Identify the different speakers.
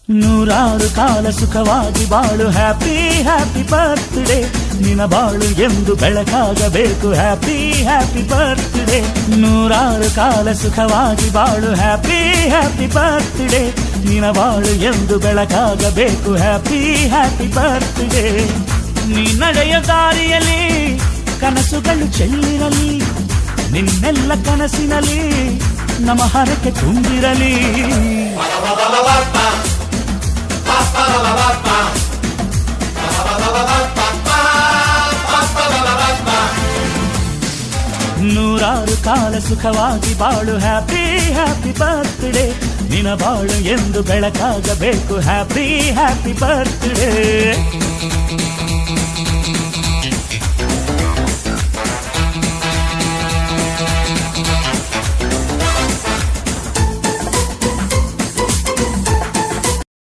Speaker 1: ನೂರಾರು ಕಾಲ ಸುಖವಾಗಿ ಬಾಳು ಹ್ಯಾಪಿ ಹ್ಯಾಪಿ ಬರ್ತ್ಡೇ ನಿನ ಬಾಳು ಎಂದು ಬೆಳಕಾಗಬೇಕು ಹ್ಯಾಪಿ ಹ್ಯಾಪಿ ಬರ್ತ್ಡೇ ನೂರಾರು ಕಾಲ ಸುಖವಾಗಿ ಬಾಳು ಹ್ಯಾಪಿ ಹ್ಯಾಪಿ ಬರ್ತ್ಡೇ ನಿನ ಬಾಳು ಎಂದು ಬೆಳಕಾಗಬೇಕು ಹ್ಯಾಪಿ ಹ್ಯಾಪಿ ಬರ್ತ್ಡೇ ನೀ ನಡೆಯ ದಾರಿಯಲ್ಲಿ ಕನಸುಗಳು ಚೆಲ್ಲಿರಲಿ ನಿನ್ನೆಲ್ಲ ಕನಸಿನಲ್ಲಿ ನಮ್ಮ ಹರಕೆ ತುಂಬಿರಲಿ ನೂರಾರು ಕಾಲ ಸುಖವಾಗಿ ಬಾಳು ಹ್ಯಾಪಿ ಹ್ಯಾಪಿ ಬರ್ತ್ಡೇ ನಿನ ಬಾಳು ಎಂದು ಬೆಳಕಾಗಬೇಕು ಹ್ಯಾಪಿ ಹ್ಯಾಪಿ ಬರ್ತ್ಡೇ